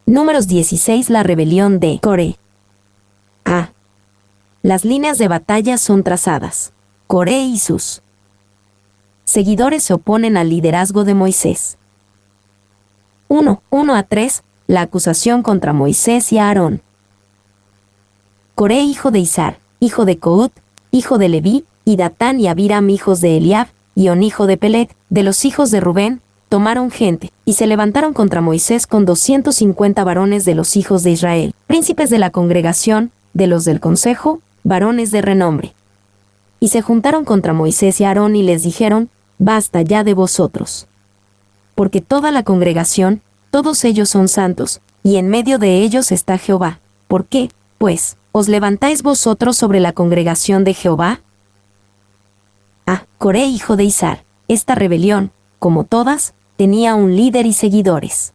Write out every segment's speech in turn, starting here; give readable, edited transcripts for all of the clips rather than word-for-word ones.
Números 16. La rebelión de Coré. A. Las líneas de batalla son trazadas. Coré y sus seguidores se oponen al liderazgo de Moisés. 1 a 3. La acusación contra Moisés y Aarón. Coré, hijo de Izar, hijo de Cout, hijo de Leví, y Datán y Abiram, hijos de Eliab, y On, hijo de Pelet, de los hijos de Rubén, tomaron gente, y se levantaron contra Moisés con 250 varones de los hijos de Israel, príncipes de la congregación, de los del consejo, varones de renombre. Y se juntaron contra Moisés y Aarón y les dijeron: basta ya de vosotros. Porque toda la congregación, todos ellos son santos, y en medio de ellos está Jehová. ¿Por qué, pues, os levantáis vosotros sobre la congregación de Jehová? A. Coré, hijo de Izar. Esta rebelión, como todas, tenía un líder y seguidores.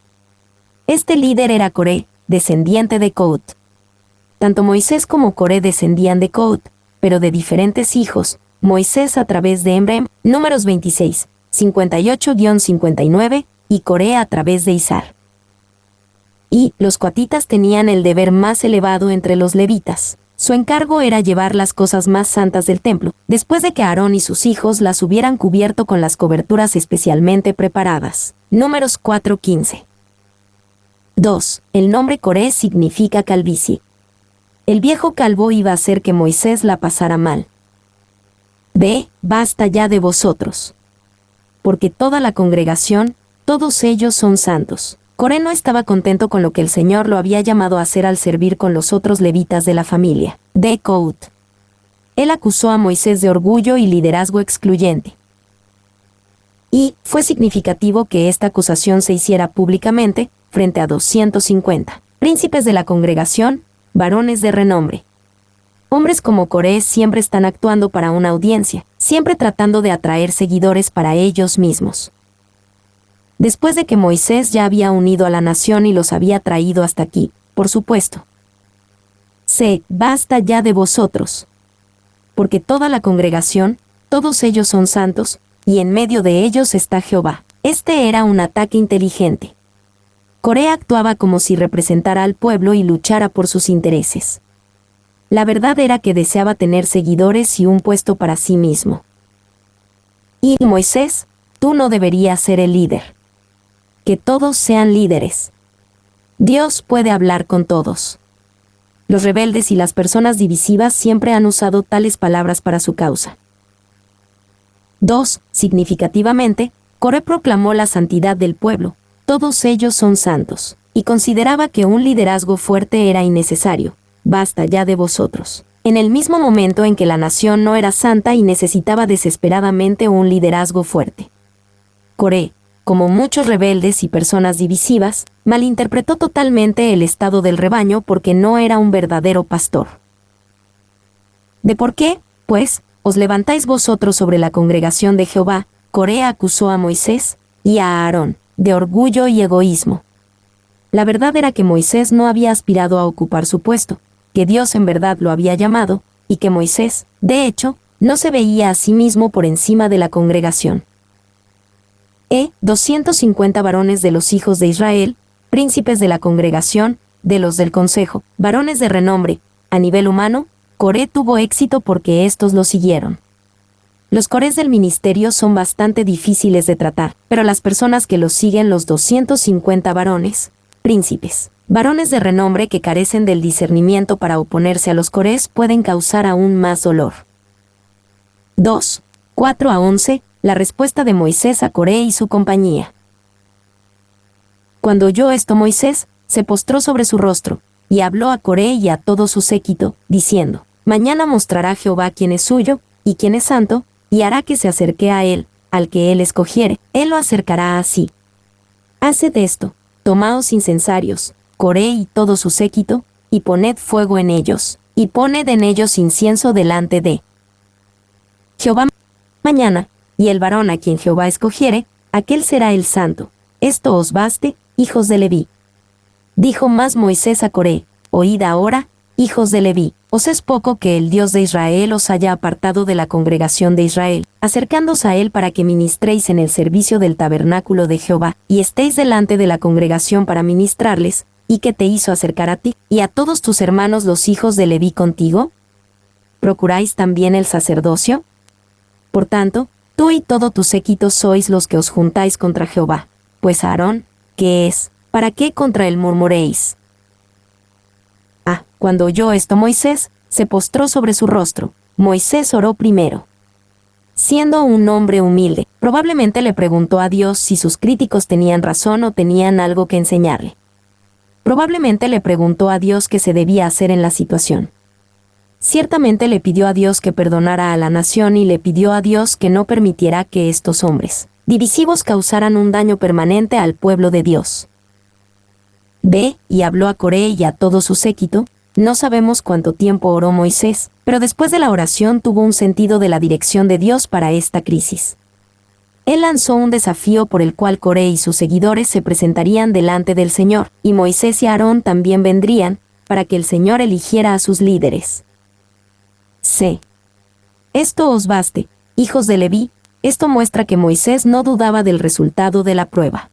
Este líder era Coré, descendiente de Cout. Tanto Moisés como Coré descendían de Cout, pero de diferentes hijos. Moisés a través de Emrem, Números 26, 58-59, y Coré a través de Izar. Y los coatitas tenían el deber más elevado entre los levitas. Su encargo era llevar las cosas más santas del templo, después de que Aarón y sus hijos las hubieran cubierto con las coberturas especialmente preparadas. Números 4:15. 2. El nombre Coré significa calvicie. El viejo calvo iba a hacer que Moisés la pasara mal. B. Basta ya de vosotros. Porque toda la congregación, todos ellos son santos. Coré no estaba contento con lo que el Señor lo había llamado a hacer al servir con los otros levitas de la familia de Cout. Él acusó a Moisés de orgullo y liderazgo excluyente. Y fue significativo que esta acusación se hiciera públicamente frente a 250 príncipes de la congregación, varones de renombre. Hombres como Coré siempre están actuando para una audiencia, siempre tratando de atraer seguidores para ellos mismos. Después de que Moisés ya había unido a la nación y los había traído hasta aquí, por supuesto. C. Basta ya de vosotros. Porque toda la congregación, todos ellos son santos, y en medio de ellos está Jehová. Este era un ataque inteligente. Coré actuaba como si representara al pueblo y luchara por sus intereses. La verdad era que deseaba tener seguidores y un puesto para sí mismo. Y Moisés, tú no deberías ser el líder. Que todos sean líderes. Dios puede hablar con todos. Los rebeldes y las personas divisivas siempre han usado tales palabras para su causa. 2. Significativamente, Coré proclamó la santidad del pueblo. Todos ellos son santos. Y consideraba que un liderazgo fuerte era innecesario. Basta ya de vosotros. En el mismo momento en que la nación no era santa y necesitaba desesperadamente un liderazgo fuerte. Coré, como muchos rebeldes y personas divisivas, malinterpretó totalmente el estado del rebaño porque no era un verdadero pastor. ¿De por qué, pues, os levantáis vosotros sobre la congregación de Jehová? Coré acusó a Moisés y a Aarón de orgullo y egoísmo. La verdad era que Moisés no había aspirado a ocupar su puesto, que Dios en verdad lo había llamado, y que Moisés, de hecho, no se veía a sí mismo por encima de la congregación. 250 varones de los hijos de Israel, príncipes de la congregación, de los del consejo, varones de renombre. A nivel humano, Coré tuvo éxito porque estos lo siguieron. Los corés del ministerio son bastante difíciles de tratar, pero las personas que los siguen, los 250 varones, príncipes, varones de renombre que carecen del discernimiento para oponerse a los corés, pueden causar aún más dolor. 2. 4-11. La respuesta de Moisés a Coré y su compañía. Cuando oyó esto Moisés, se postró sobre su rostro, y habló a Coré y a todo su séquito, diciendo: mañana mostrará Jehová quién es suyo, y quién es santo, y hará que se acerque a él, al que él escogiere, él lo acercará a sí. Haced esto, tomaos incensarios, Coré y todo su séquito, y poned fuego en ellos, y poned en ellos incienso delante de Jehová mañana, y el varón a quien Jehová escogiere, aquel será el santo. Esto os baste, hijos de Leví. Dijo más Moisés a Coré: oíd ahora, hijos de Leví, os es poco que el Dios de Israel os haya apartado de la congregación de Israel, acercándoos a él para que ministréis en el servicio del tabernáculo de Jehová, y estéis delante de la congregación para ministrarles, ¿Y qué te hizo acercar a ti, y a todos tus hermanos los hijos de Leví contigo? ¿Procuráis también el sacerdocio? Por tanto, tú y todo tu séquito sois los que os juntáis contra Jehová. Pues Aarón, ¿qué es? ¿Para qué contra él murmuréis? Cuando oyó esto Moisés, se postró sobre su rostro. Moisés oró primero. Siendo un hombre humilde, probablemente le preguntó a Dios si sus críticos tenían razón o tenían algo que enseñarle. Probablemente le preguntó a Dios qué se debía hacer en la situación. Ciertamente le pidió a Dios que perdonara a la nación y le pidió a Dios que no permitiera que estos hombres divisivos causaran un daño permanente al pueblo de Dios. Ve, y habló a Coré y a todo su séquito. No sabemos cuánto tiempo oró Moisés, pero después de la oración tuvo un sentido de la dirección de Dios para esta crisis. Él lanzó un desafío por el cual Coré y sus seguidores se presentarían delante del Señor, y Moisés y Aarón también vendrían, para que el Señor eligiera a sus líderes. C. Esto os baste, hijos de Leví. Esto muestra que Moisés no dudaba del resultado de la prueba.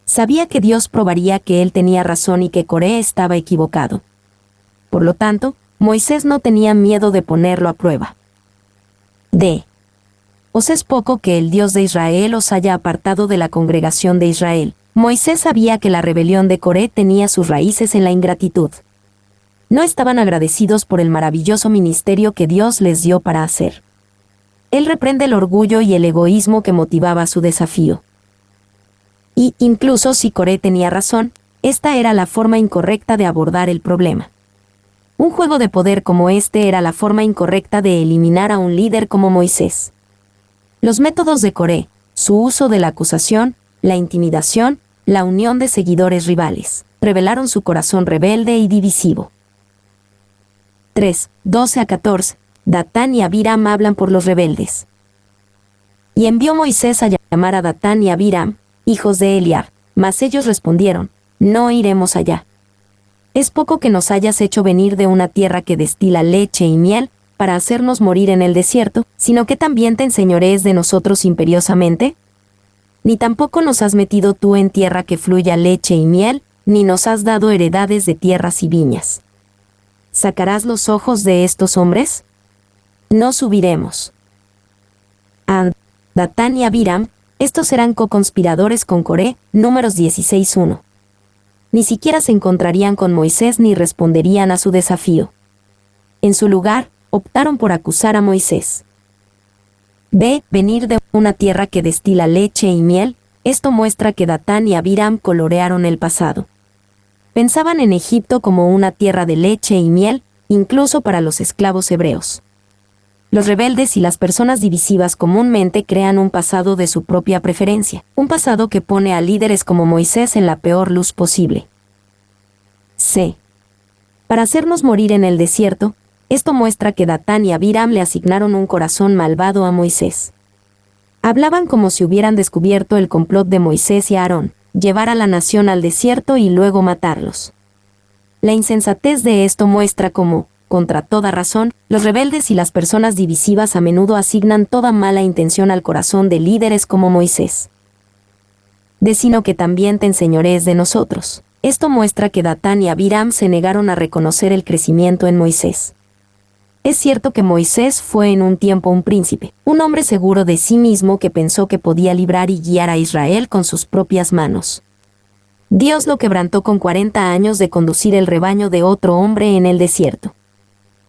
Sabía que Dios probaría que él tenía razón y que Coré estaba equivocado. Por lo tanto, Moisés no tenía miedo de ponerlo a prueba. D. Os es poco que el Dios de Israel os haya apartado de la congregación de Israel. Moisés sabía que la rebelión de Coré tenía sus raíces en la ingratitud. No estaban agradecidos por el maravilloso ministerio que Dios les dio para hacer. Él reprende el orgullo y el egoísmo que motivaba su desafío. Y, incluso si Coré tenía razón, esta era la forma incorrecta de abordar el problema. Un juego de poder como este era la forma incorrecta de eliminar a un líder como Moisés. Los métodos de Coré, su uso de la acusación, la intimidación, la unión de seguidores rivales, revelaron su corazón rebelde y divisivo. 3, 12-14. Datán y Abiram hablan por los rebeldes. Y envió Moisés a llamar a Datán y Abiram, hijos de Eliab, mas ellos respondieron: no iremos allá. Es poco que nos hayas hecho venir de una tierra que destila leche y miel, para hacernos morir en el desierto, sino que también te enseñorees de nosotros imperiosamente. Ni tampoco nos has metido tú en tierra que fluya leche y miel, ni nos has dado heredades de tierras y viñas. ¿Sacarás los ojos de estos hombres? No subiremos. A Datán y Abiram, estos eran co-conspiradores con Coré, Números 16:1. Ni siquiera se encontrarían con Moisés ni responderían a su desafío. En su lugar, optaron por acusar a Moisés. B. Venir de una tierra que destila leche y miel. Esto muestra que Datán y Abiram colorearon el pasado. Pensaban en Egipto como una tierra de leche y miel, incluso para los esclavos hebreos. Los rebeldes y las personas divisivas comúnmente crean un pasado de su propia preferencia, un pasado que pone a líderes como Moisés en la peor luz posible. C. Para hacernos morir en el desierto, esto muestra que Datán y Abiram le asignaron un corazón malvado a Moisés. Hablaban como si hubieran descubierto el complot de Moisés y Aarón, llevar a la nación al desierto y luego matarlos. La insensatez de esto muestra cómo, contra toda razón, los rebeldes y las personas divisivas a menudo asignan toda mala intención al corazón de líderes como Moisés. De sino que también te enseñorees de nosotros. Esto muestra que Datán y Abiram se negaron a reconocer el crecimiento en Moisés. Es cierto que Moisés fue en un tiempo un príncipe, un hombre seguro de sí mismo que pensó que podía librar y guiar a Israel con sus propias manos. Dios lo quebrantó con 40 años de conducir el rebaño de otro hombre en el desierto.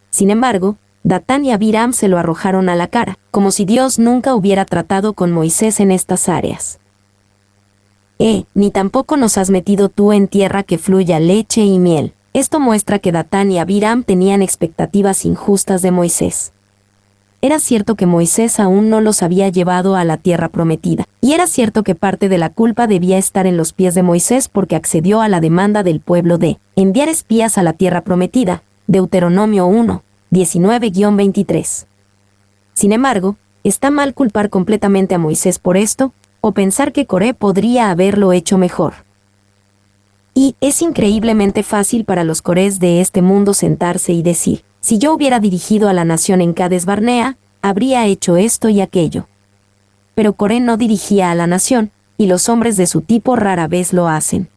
Sin embargo, Datán y Abiram se lo arrojaron a la cara, como si Dios nunca hubiera tratado con Moisés en estas áreas. Ni tampoco nos has metido tú en tierra que fluya leche y miel. Esto muestra que Datán y Abiram tenían expectativas injustas de Moisés. Era cierto que Moisés aún no los había llevado a la tierra prometida, y era cierto que parte de la culpa debía estar en los pies de Moisés porque accedió a la demanda del pueblo de enviar espías a la tierra prometida, Deuteronomio 1, 19-23. Sin embargo, está mal culpar completamente a Moisés por esto, o pensar que Coré podría haberlo hecho mejor. Y es increíblemente fácil para los Corés de este mundo sentarse y decir: si yo hubiera dirigido a la nación en Cades Barnea, habría hecho esto y aquello. Pero Coré no dirigía a la nación, y los hombres de su tipo rara vez lo hacen.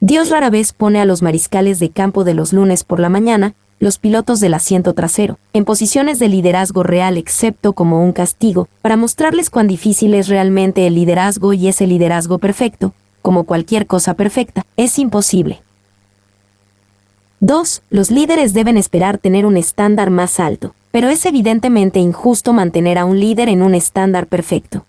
Dios rara vez pone a los mariscales de campo de los lunes por la mañana, los pilotos del asiento trasero, en posiciones de liderazgo real excepto como un castigo, para mostrarles cuán difícil es realmente el liderazgo y ese liderazgo perfecto, como cualquier cosa perfecta, es imposible. 2. Los líderes deben esperar tener un estándar más alto, pero es evidentemente injusto mantener a un líder en un estándar perfecto.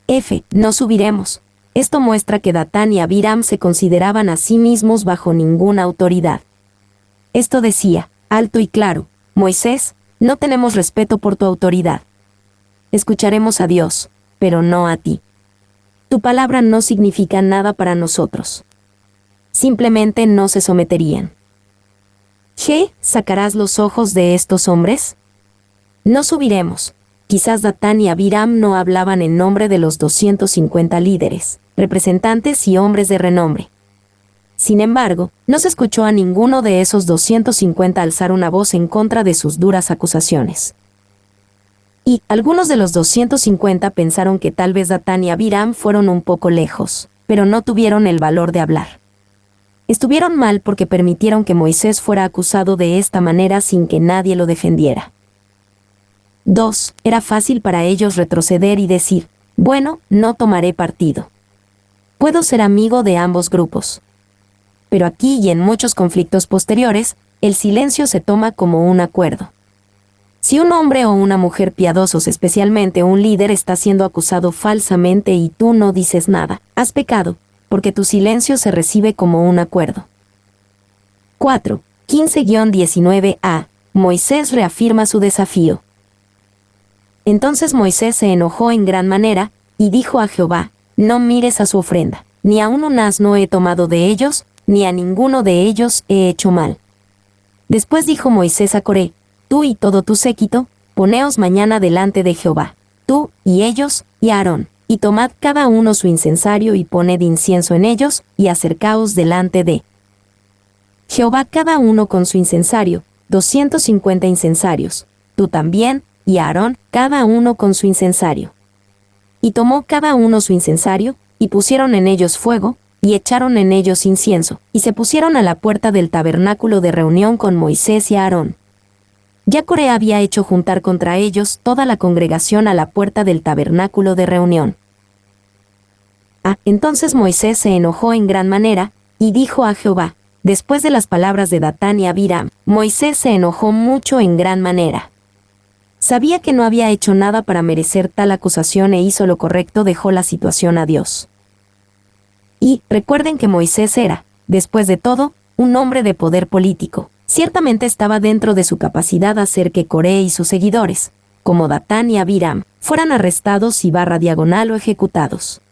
F. No subiremos. Esto muestra que Datán y Abiram se consideraban a sí mismos bajo ninguna autoridad. Esto decía, alto y claro, Moisés, no tenemos respeto por tu autoridad. Escucharemos a Dios, pero no a ti. Tu palabra no significa nada para nosotros. Simplemente no se someterían. G. ¿Sacarás los ojos de estos hombres? No subiremos. Quizás Datán y Abiram no hablaban en nombre de los 250 líderes, representantes y hombres de renombre. Sin embargo, no se escuchó a ninguno de esos 250 alzar una voz en contra de sus duras acusaciones. Y algunos de los 250 pensaron que tal vez Datán y Abiram fueron un poco lejos, pero no tuvieron el valor de hablar. Estuvieron mal porque permitieron que Moisés fuera acusado de esta manera sin que nadie lo defendiera. 2. Era fácil para ellos retroceder y decir, bueno, no tomaré partido. Puedo ser amigo de ambos grupos. Pero aquí y en muchos conflictos posteriores, el silencio se toma como un acuerdo. Si un hombre o una mujer piadosos, especialmente un líder, está siendo acusado falsamente y tú no dices nada, has pecado, porque tu silencio se recibe como un acuerdo. 4. 15-19a. Moisés reafirma su desafío. Entonces Moisés se enojó en gran manera, y dijo a Jehová, no mires a su ofrenda, ni a un asno he tomado de ellos, ni a ninguno de ellos he hecho mal. Después dijo Moisés a Coré, tú y todo tu séquito, poneos mañana delante de Jehová, tú y ellos, y Aarón, y tomad cada uno su incensario y poned incienso en ellos, y acercaos delante de Jehová cada uno con su incensario, 250 incensarios, tú también, y Aarón, cada uno con su incensario. Y tomó cada uno su incensario, y pusieron en ellos fuego, y echaron en ellos incienso, y se pusieron a la puerta del tabernáculo de reunión con Moisés y Aarón. Ya Coré había hecho juntar contra ellos toda la congregación a la puerta del tabernáculo de reunión. Entonces Moisés se enojó en gran manera, y dijo a Jehová, después de las palabras de Datán y Abiram, Moisés se enojó mucho en gran manera. Sabía que no había hecho nada para merecer tal acusación e hizo lo correcto, dejó la situación a Dios. Y recuerden que Moisés era, después de todo, un hombre de poder político. Ciertamente estaba dentro de su capacidad hacer que Coré y sus seguidores, como Datán y Abiram, fueran arrestados y /diagonal o ejecutados.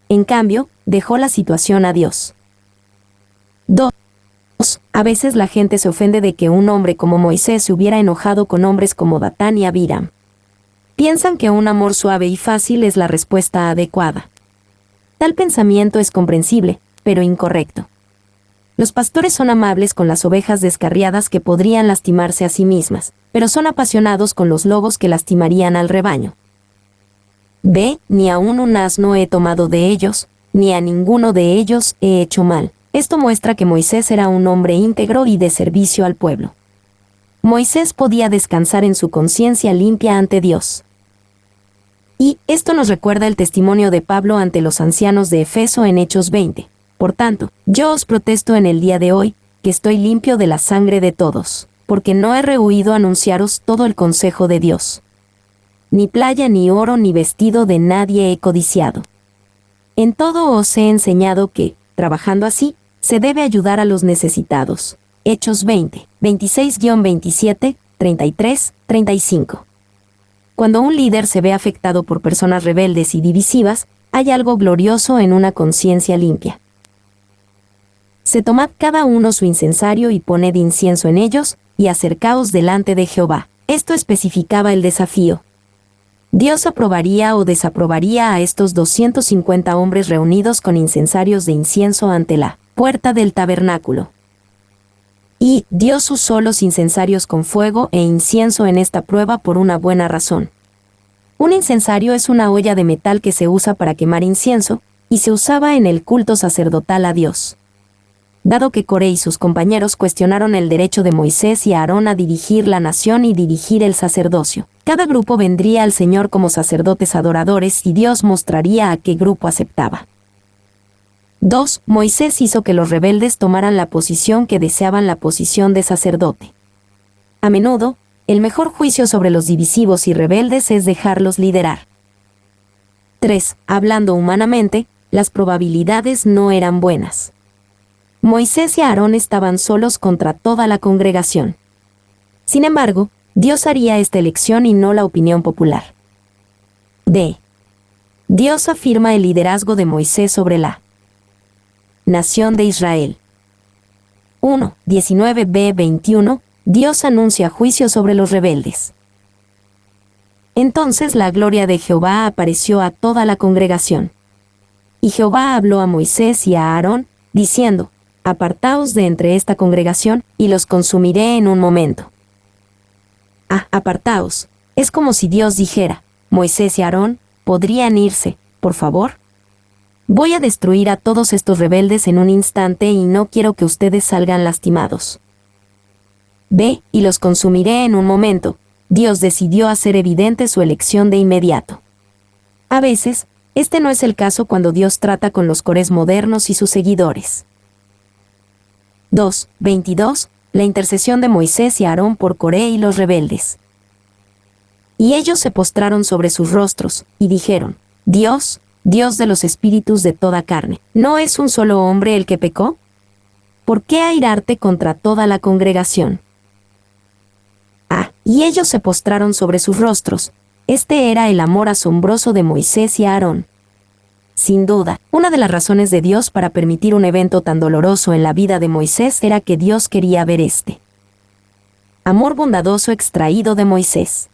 En cambio, dejó la situación a Dios. 2. A veces la gente se ofende de que un hombre como Moisés se hubiera enojado con hombres como Datán y Abiram. Piensan que un amor suave y fácil es la respuesta adecuada. Tal pensamiento es comprensible, pero incorrecto. Los pastores son amables con las ovejas descarriadas que podrían lastimarse a sí mismas, pero son apasionados con los lobos que lastimarían al rebaño. B. Ni aun un asno he tomado de ellos, ni a ninguno de ellos he hecho mal. Esto muestra que Moisés era un hombre íntegro y de servicio al pueblo. Moisés podía descansar en su conciencia limpia ante Dios. Y esto nos recuerda el testimonio de Pablo ante los ancianos de Efeso en Hechos 20. Por tanto, yo os protesto en el día de hoy, que estoy limpio de la sangre de todos, porque no he rehuido anunciaros todo el consejo de Dios. Ni playa, ni oro, ni vestido de nadie he codiciado. En todo os he enseñado que, trabajando así, se debe ayudar a los necesitados. Hechos 20, 26-27, 33, 35. Cuando un líder se ve afectado por personas rebeldes y divisivas, hay algo glorioso en una conciencia limpia. Se tomad cada uno su incensario y poned incienso en ellos, y acercaos delante de Jehová. Esto especificaba el desafío. Dios aprobaría o desaprobaría a estos 250 hombres reunidos con incensarios de incienso ante la puerta del tabernáculo. Y Dios usó los incensarios con fuego e incienso en esta prueba por una buena razón. Un incensario es una olla de metal que se usa para quemar incienso, y se usaba en el culto sacerdotal a Dios. Dado que Coré y sus compañeros cuestionaron el derecho de Moisés y Aarón a dirigir la nación y dirigir el sacerdocio, cada grupo vendría al Señor como sacerdotes adoradores y Dios mostraría a qué grupo aceptaba. 2. Moisés hizo que los rebeldes tomaran la posición que deseaban, la posición de sacerdote. A menudo, el mejor juicio sobre los divisivos y rebeldes es dejarlos liderar. 3. Hablando humanamente, las probabilidades no eran buenas. Moisés y Aarón estaban solos contra toda la congregación. Sin embargo, Dios haría esta elección y no la opinión popular. D. Dios afirma el liderazgo de Moisés sobre la nación de Israel. 1. 19b-21. Dios anuncia juicio sobre los rebeldes. Entonces la gloria de Jehová apareció a toda la congregación. Y Jehová habló a Moisés y a Aarón, diciendo: Apartaos de entre esta congregación, y los consumiré en un momento. Apartaos. Es como si Dios dijera: Moisés y Aarón, ¿podrían irse, por favor? Voy a destruir a todos estos rebeldes en un instante y no quiero que ustedes salgan lastimados. B. Y los consumiré en un momento. Dios decidió hacer evidente su elección de inmediato. A veces, este no es el caso cuando Dios trata con los Corés modernos y sus seguidores. 2. 22. La intercesión de Moisés y Aarón por Coré y los rebeldes. Y ellos se postraron sobre sus rostros, y dijeron: Dios, Dios de los espíritus de toda carne, ¿no es un solo hombre el que pecó? ¿Por qué airarte contra toda la congregación? Y ellos se postraron sobre sus rostros. Este era el amor asombroso de Moisés y Aarón. Sin duda, una de las razones de Dios para permitir un evento tan doloroso en la vida de Moisés era que Dios quería ver este amor bondadoso extraído de Moisés.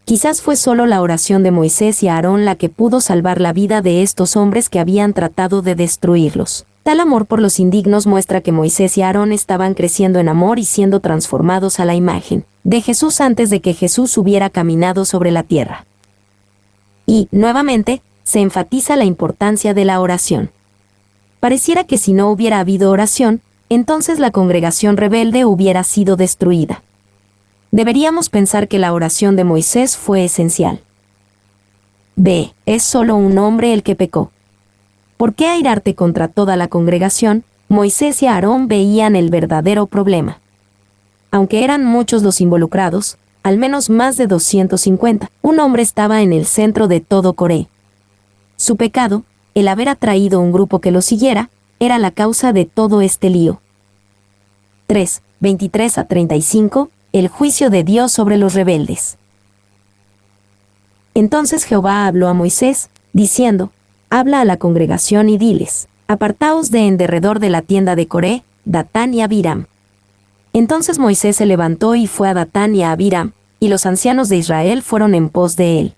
Quizás fue solo la oración de Moisés y Aarón la que pudo salvar la vida de estos hombres que habían tratado de destruirlos. Tal amor por los indignos muestra que Moisés y Aarón estaban creciendo en amor y siendo transformados a la imagen de Jesús antes de que Jesús hubiera caminado sobre la tierra. Y, nuevamente, se enfatiza la importancia de la oración. Pareciera que si no hubiera habido oración, entonces la congregación rebelde hubiera sido destruida. Deberíamos pensar que la oración de Moisés fue esencial. B. Es solo un hombre el que pecó. ¿Por qué airarte contra toda la congregación? Moisés y Aarón veían el verdadero problema. Aunque eran muchos los involucrados, al menos más de 250, un hombre estaba en el centro de todo Coré. Su pecado, el haber atraído un grupo que lo siguiera, era la causa de todo este lío. 3. 23-35. El juicio de Dios sobre los rebeldes. Entonces Jehová habló a Moisés, diciendo: Habla a la congregación y diles: Apartaos de en derredor de la tienda de Coré, Datán y Abiram. Entonces Moisés se levantó y fue a Datán y a Abiram, y los ancianos de Israel fueron en pos de él.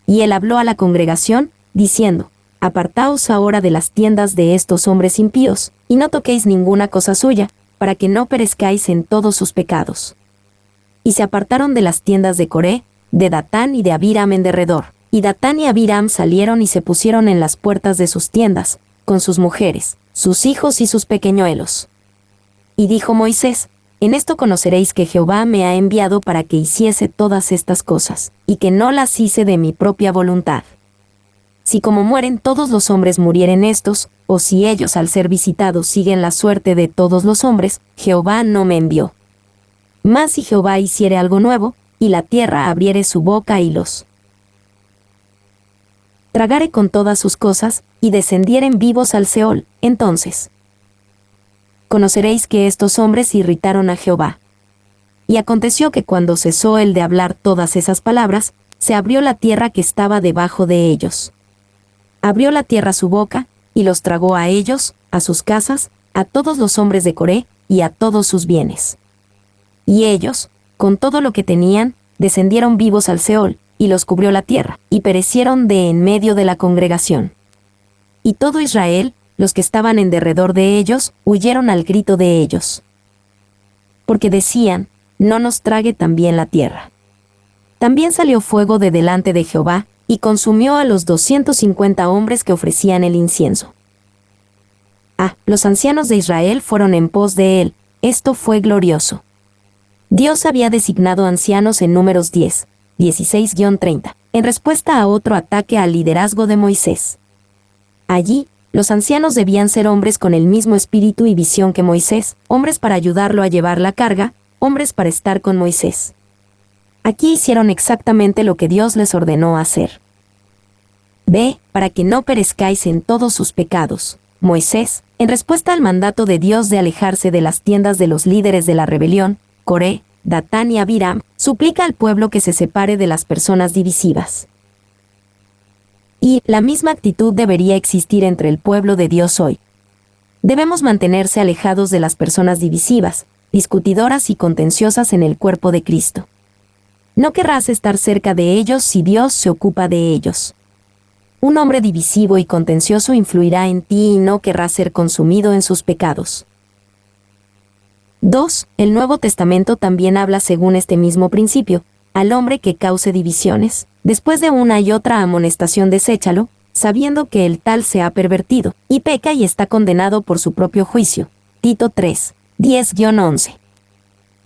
Y él habló a la congregación, diciendo: Apartaos ahora de las tiendas de estos hombres impíos, y no toquéis ninguna cosa suya, para que no perezcáis en todos sus pecados. Y se apartaron de las tiendas de Coré, de Datán y de Abiram en derredor. Y Datán y Abiram salieron y se pusieron en las puertas de sus tiendas, con sus mujeres, sus hijos y sus pequeñuelos. Y dijo Moisés: En esto conoceréis que Jehová me ha enviado para que hiciese todas estas cosas, y que no las hice de mi propia voluntad. Si como mueren todos los hombres murieren estos, o si ellos al ser visitados siguen la suerte de todos los hombres, Jehová no me envió. Mas si Jehová hiciere algo nuevo, y la tierra abriere su boca y los tragare con todas sus cosas, y descendieren vivos al Seol, entonces conoceréis que estos hombres irritaron a Jehová. Y aconteció que cuando cesó él de hablar todas esas palabras, se abrió la tierra que estaba debajo de ellos. Abrió la tierra su boca, y los tragó a ellos, a sus casas, a todos los hombres de Coré, y a todos sus bienes. Y ellos, con todo lo que tenían, descendieron vivos al Seol, y los cubrió la tierra, y perecieron de en medio de la congregación. Y todo Israel, los que estaban en derredor de ellos, huyeron al grito de ellos. Porque decían: No nos trague también la tierra. También salió fuego de delante de Jehová, y consumió a los 250 hombres que ofrecían el incienso. Los ancianos de Israel fueron en pos de él. Esto fue glorioso. Dios había designado ancianos en Números 10, 16-30, en respuesta a otro ataque al liderazgo de Moisés. Allí, los ancianos debían ser hombres con el mismo espíritu y visión que Moisés, hombres para ayudarlo a llevar la carga, hombres para estar con Moisés. Aquí hicieron exactamente lo que Dios les ordenó hacer. Ve, para que no perezcáis en todos sus pecados. Moisés, en respuesta al mandato de Dios de alejarse de las tiendas de los líderes de la rebelión, Coré, Datán y Abiram, suplica al pueblo que se separe de las personas divisivas. Y la misma actitud debería existir entre el pueblo de Dios hoy. Debemos mantenerse alejados de las personas divisivas, discutidoras y contenciosas en el cuerpo de Cristo. No querrás estar cerca de ellos si Dios se ocupa de ellos. Un hombre divisivo y contencioso influirá en ti y no querrá ser consumido en sus pecados. 2. El Nuevo Testamento también habla según este mismo principio. Al hombre que cause divisiones, después de una y otra amonestación deséchalo, sabiendo que el tal se ha pervertido, y peca y está condenado por su propio juicio. Tito 3, 10-11.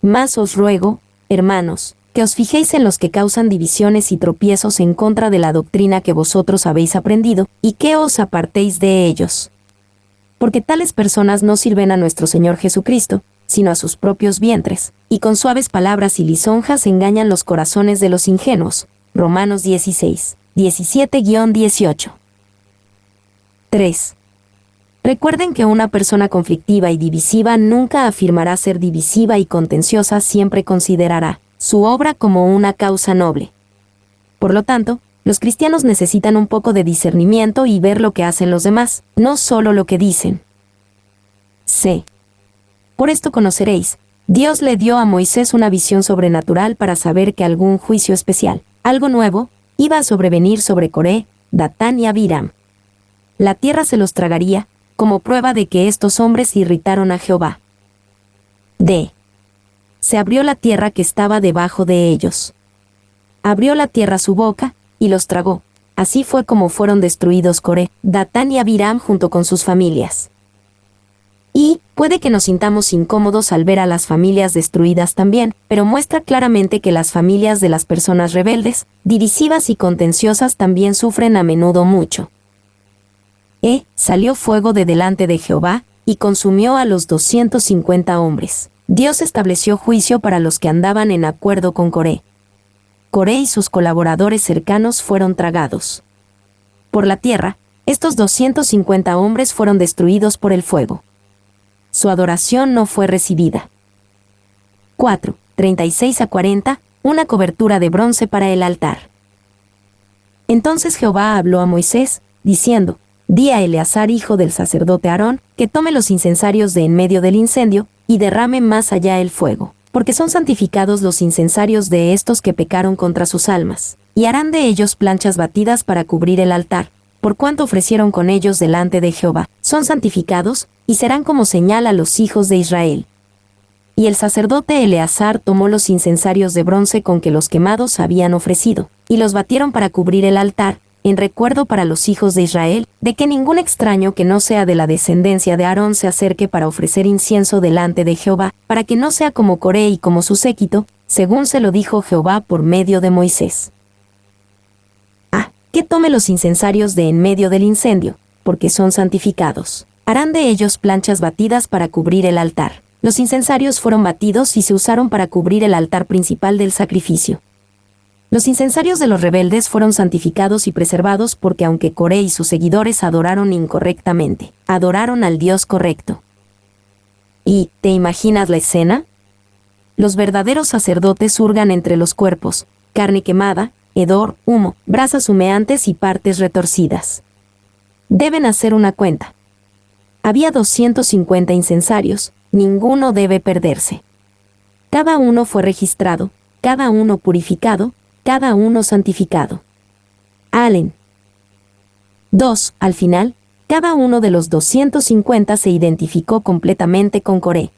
Mas os ruego, hermanos, que os fijéis en los que causan divisiones y tropiezos en contra de la doctrina que vosotros habéis aprendido, y que os apartéis de ellos. Porque tales personas no sirven a nuestro Señor Jesucristo, sino a sus propios vientres, y con suaves palabras y lisonjas engañan los corazones de los ingenuos. Romanos 16, 17-18. 3. Recuerden que una persona conflictiva y divisiva nunca afirmará ser divisiva y contenciosa, siempre considerará su obra como una causa noble. Por lo tanto, los cristianos necesitan un poco de discernimiento y ver lo que hacen los demás, no solo lo que dicen. C. Por esto conoceréis, Dios le dio a Moisés una visión sobrenatural para saber que algún juicio especial, algo nuevo, iba a sobrevenir sobre Coré, Datán y Abiram. La tierra se los tragaría, como prueba de que estos hombres irritaron a Jehová. D. Se abrió la tierra que estaba debajo de ellos. Abrió la tierra su boca, y los tragó. Así fue como fueron destruidos Coré, Datán y Abiram junto con sus familias. Y puede que nos sintamos incómodos al ver a las familias destruidas también, pero muestra claramente que las familias de las personas rebeldes, divisivas y contenciosas también sufren a menudo mucho. Salió fuego de delante de Jehová, y consumió a los 250 hombres. Dios estableció juicio para los que andaban en acuerdo con Coré. Coré y sus colaboradores cercanos fueron tragados. Por la tierra, estos 250 hombres fueron destruidos por el fuego. Su adoración no fue recibida. 4. 36-40, una cobertura de bronce para el altar. Entonces Jehová habló a Moisés, diciendo: Di a Eleazar hijo del sacerdote Aarón, que tome los incensarios de en medio del incendio, y derrame más allá el fuego, porque son santificados los incensarios de estos que pecaron contra sus almas, y harán de ellos planchas batidas para cubrir el altar, por cuanto ofrecieron con ellos delante de Jehová, son santificados, y serán como señal a los hijos de Israel. Y el sacerdote Eleazar tomó los incensarios de bronce con que los quemados habían ofrecido, y los batieron para cubrir el altar, en recuerdo para los hijos de Israel, de que ningún extraño que no sea de la descendencia de Aarón se acerque para ofrecer incienso delante de Jehová, para que no sea como Coré y como su séquito, según se lo dijo Jehová por medio de Moisés. Que tome los incensarios de en medio del incendio, porque son santificados. Harán de ellos planchas batidas para cubrir el altar. Los incensarios fueron batidos y se usaron para cubrir el altar principal del sacrificio. Los incensarios de los rebeldes fueron santificados y preservados porque aunque Coré y sus seguidores adoraron incorrectamente, adoraron al Dios correcto. ¿Y te imaginas la escena? Los verdaderos sacerdotes hurgan entre los cuerpos, carne quemada, hedor, humo, brasas humeantes y partes retorcidas. Deben hacer una cuenta. Había 250 incensarios, ninguno debe perderse. Cada uno fue registrado, cada uno purificado, cada uno santificado. Allen. 2. Al final, cada uno de los 250 se identificó completamente con Coré.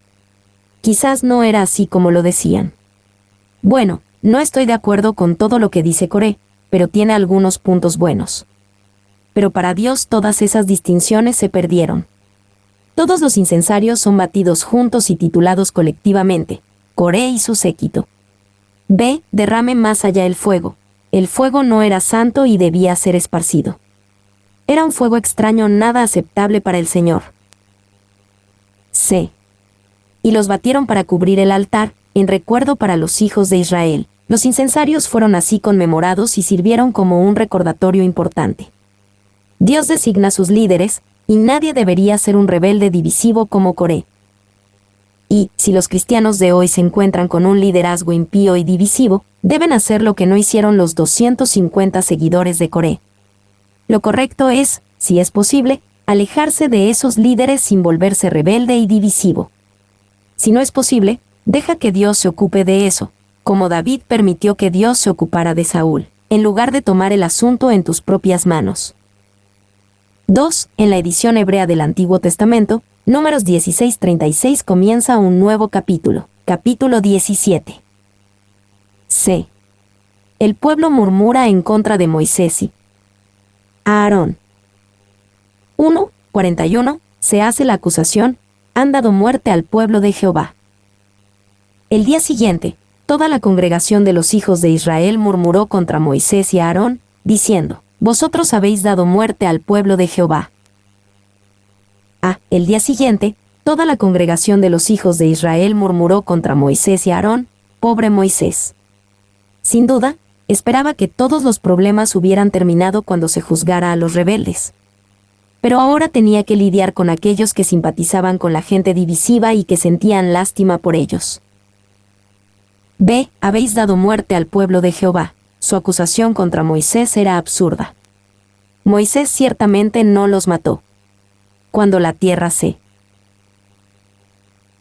Quizás no era así como lo decían. Bueno, no estoy de acuerdo con todo lo que dice Coré, pero tiene algunos puntos buenos. Pero para Dios todas esas distinciones se perdieron. Todos los incensarios son batidos juntos y titulados colectivamente, Coré y su séquito. B. Derrame más allá el fuego. El fuego no era santo y debía ser esparcido. Era un fuego extraño, nada aceptable para el Señor. C. Y los batieron para cubrir el altar, en recuerdo para los hijos de Israel. Los incensarios fueron así conmemorados y sirvieron como un recordatorio importante. Dios designa sus líderes, y nadie debería ser un rebelde divisivo como Coré. Y, si los cristianos de hoy se encuentran con un liderazgo impío y divisivo, deben hacer lo que no hicieron los 250 seguidores de Coré. Lo correcto es, si es posible, alejarse de esos líderes sin volverse rebelde y divisivo. Si no es posible, deja que Dios se ocupe de eso, como David permitió que Dios se ocupara de Saúl, en lugar de tomar el asunto en tus propias manos. 2. En la edición hebrea del Antiguo Testamento, Números 16:36 comienza un nuevo capítulo, capítulo 17. C. El pueblo murmura en contra de Moisés y Aarón. 1:41 se hace la acusación, han dado muerte al pueblo de Jehová. El día siguiente, toda la congregación de los hijos de Israel murmuró contra Moisés y Aarón, diciendo, vosotros habéis dado muerte al pueblo de Jehová. El día siguiente, toda la congregación de los hijos de Israel murmuró contra Moisés y Aarón, pobre Moisés. Sin duda, esperaba que todos los problemas hubieran terminado cuando se juzgara a los rebeldes. Pero ahora tenía que lidiar con aquellos que simpatizaban con la gente divisiva y que sentían lástima por ellos. B. Habéis dado muerte al pueblo de Jehová. Su acusación contra Moisés era absurda. Moisés ciertamente no los mató. Cuando la tierra se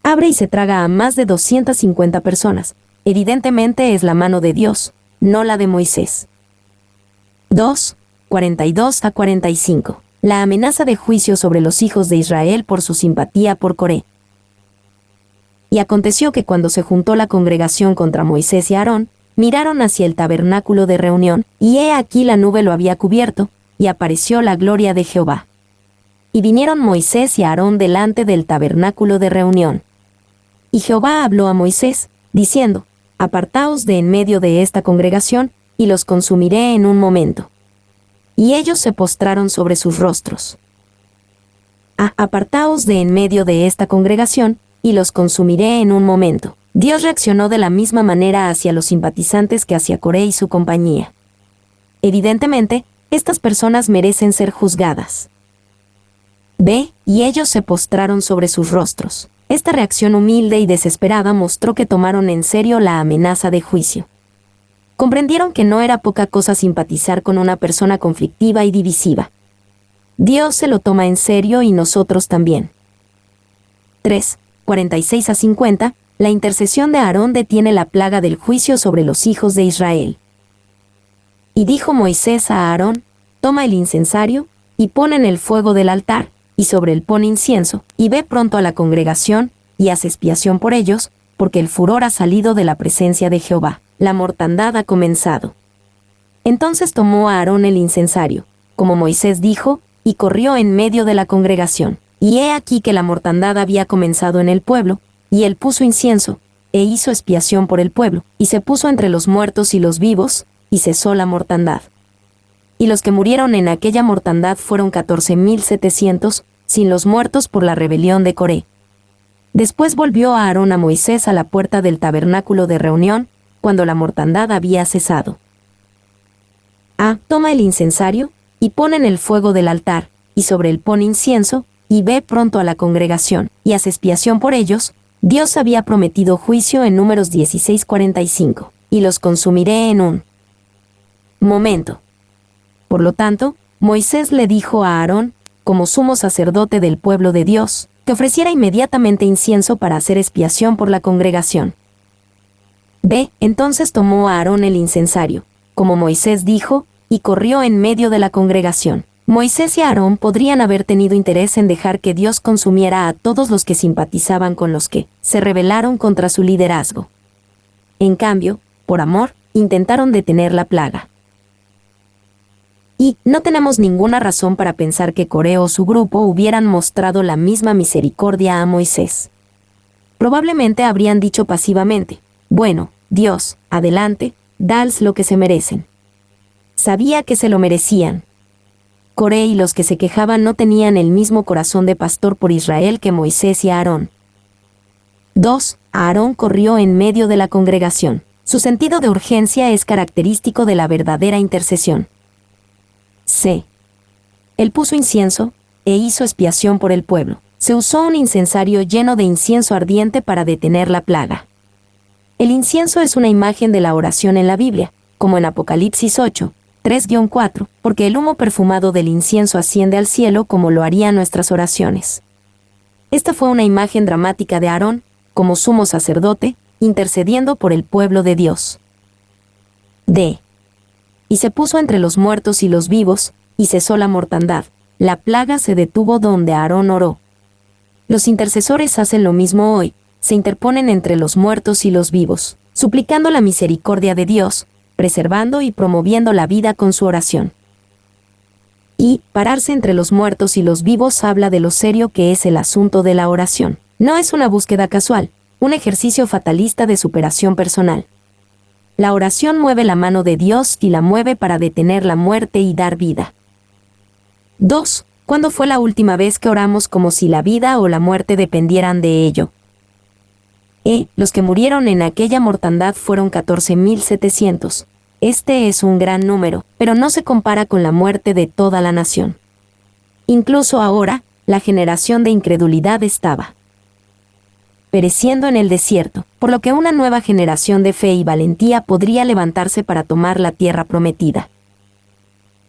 abre y se traga a más de 250 personas, evidentemente es la mano de Dios, no la de Moisés. 2:42-45. La amenaza de juicio sobre los hijos de Israel por su simpatía por Coré. Y aconteció que cuando se juntó la congregación contra Moisés y Aarón, miraron hacia el tabernáculo de reunión, y he aquí la nube lo había cubierto, y apareció la gloria de Jehová. Y vinieron Moisés y Aarón delante del tabernáculo de reunión. Y Jehová habló a Moisés, diciendo, apartaos de en medio de esta congregación, y los consumiré en un momento. Y ellos se postraron sobre sus rostros. Apartaos de en medio de esta congregación, y los consumiré en un momento. Dios reaccionó de la misma manera hacia los simpatizantes que hacia Coré y su compañía. Evidentemente, estas personas merecen ser juzgadas. B. Y ellos se postraron sobre sus rostros. Esta reacción humilde y desesperada mostró que tomaron en serio la amenaza de juicio. Comprendieron que no era poca cosa simpatizar con una persona conflictiva y divisiva. Dios se lo toma en serio y nosotros también. 3:46-50. La intercesión de Aarón detiene la plaga del juicio sobre los hijos de Israel. Y dijo Moisés a Aarón, toma el incensario, y pon en el fuego del altar, y sobre él pon incienso, y ve pronto a la congregación, y haz expiación por ellos, porque el furor ha salido de la presencia de Jehová, la mortandad ha comenzado. Entonces tomó a Aarón el incensario, como Moisés dijo, y corrió en medio de la congregación. Y he aquí que la mortandad había comenzado en el pueblo, y él puso incienso, e hizo expiación por el pueblo, y se puso entre los muertos y los vivos, y cesó la mortandad. Y los que murieron en aquella mortandad fueron 14,700, sin los muertos por la rebelión de Coré. Después volvió a Aarón a Moisés a la puerta del tabernáculo de reunión, cuando la mortandad había cesado. Toma el incensario, y pon en el fuego del altar, y sobre él pon incienso, y ve pronto a la congregación, y haz expiación por ellos. Dios había prometido juicio en Números 16:45, y los consumiré en un momento. Por lo tanto, Moisés le dijo a Aarón, como sumo sacerdote del pueblo de Dios, que ofreciera inmediatamente incienso para hacer expiación por la congregación. B. Entonces tomó a Aarón el incensario, como Moisés dijo, y corrió en medio de la congregación. Moisés y Aarón podrían haber tenido interés en dejar que Dios consumiera a todos los que simpatizaban con los que se rebelaron contra su liderazgo. En cambio, por amor, intentaron detener la plaga. Y no tenemos ninguna razón para pensar que Coré o su grupo hubieran mostrado la misma misericordia a Moisés. Probablemente habrían dicho pasivamente, bueno, Dios, adelante, dales lo que se merecen. Sabía que se lo merecían. Coré y los que se quejaban no tenían el mismo corazón de pastor por Israel que Moisés y Aarón. 2. Aarón corrió en medio de la congregación. Su sentido de urgencia es característico de la verdadera intercesión. C. Él puso incienso e hizo expiación por el pueblo. Se usó un incensario lleno de incienso ardiente para detener la plaga. El incienso es una imagen de la oración en la Biblia, como en Apocalipsis 8, 3-4, porque el humo perfumado del incienso asciende al cielo como lo harían nuestras oraciones. Esta fue una imagen dramática de Aarón, como sumo sacerdote, intercediendo por el pueblo de Dios. D. Y se puso entre los muertos y los vivos, y cesó la mortandad. La plaga se detuvo donde Aarón oró. Los intercesores hacen lo mismo hoy, se interponen entre los muertos y los vivos, suplicando la misericordia de Dios, preservando y promoviendo la vida con su oración. Y pararse entre los muertos y los vivos habla de lo serio que es el asunto de la oración. No es una búsqueda casual, un ejercicio fatalista de superación personal. La oración mueve la mano de Dios y la mueve para detener la muerte y dar vida. 2. ¿Cuándo fue la última vez que oramos como si la vida o la muerte dependieran de ello? Los que murieron en aquella mortandad fueron 14.700. Este es un gran número, pero no se compara con la muerte de toda la nación. Incluso ahora, la generación de incredulidad estaba pereciendo en el desierto, por lo que una nueva generación de fe y valentía podría levantarse para tomar la tierra prometida.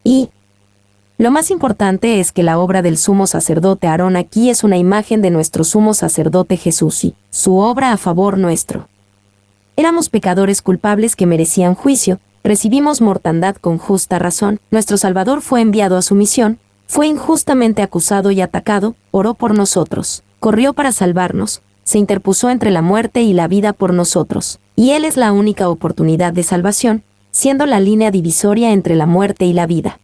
Y lo más importante es que la obra del sumo sacerdote Aarón aquí es una imagen de nuestro sumo sacerdote Jesús y su obra a favor nuestro. Éramos pecadores culpables que merecían juicio, recibimos mortandad con justa razón, nuestro Salvador fue enviado a su misión, fue injustamente acusado y atacado, oró por nosotros, corrió para salvarnos, se interpuso entre la muerte y la vida por nosotros, y Él es la única oportunidad de salvación, siendo la línea divisoria entre la muerte y la vida.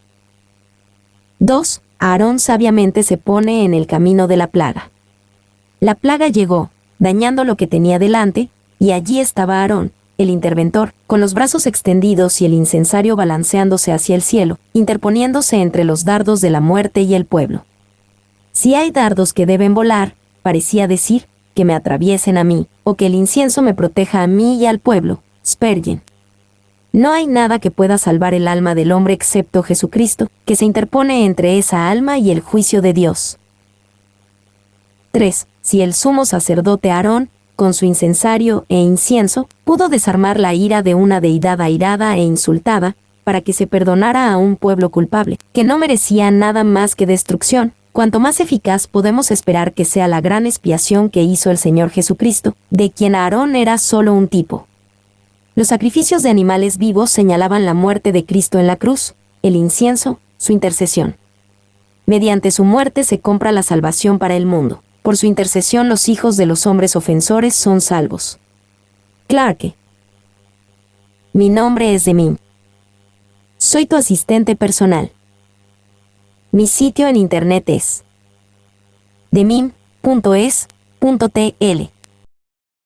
2. Aarón sabiamente se pone en el camino de la plaga. La plaga llegó, dañando lo que tenía delante, y allí estaba Aarón, el interventor, con los brazos extendidos y el incensario balanceándose hacia el cielo, interponiéndose entre los dardos de la muerte y el pueblo. Si hay dardos que deben volar, parecía decir, que me atraviesen a mí, o que el incienso me proteja a mí y al pueblo. Spurgeon. No hay nada que pueda salvar el alma del hombre excepto Jesucristo, que se interpone entre esa alma y el juicio de Dios. 3. Si el sumo sacerdote Aarón, con su incensario e incienso, pudo desarmar la ira de una deidad airada e insultada, para que se perdonara a un pueblo culpable, que no merecía nada más que destrucción, cuanto más eficaz podemos esperar que sea la gran expiación que hizo el Señor Jesucristo, de quien Aarón era solo un tipo. Los sacrificios de animales vivos señalaban la muerte de Cristo en la cruz, el incienso, su intercesión. Mediante su muerte se compra la salvación para el mundo. Por su intercesión los hijos de los hombres ofensores son salvos. Clarke. Mi nombre es Demim. Soy tu asistente personal. Mi sitio en internet es demim.es.tl.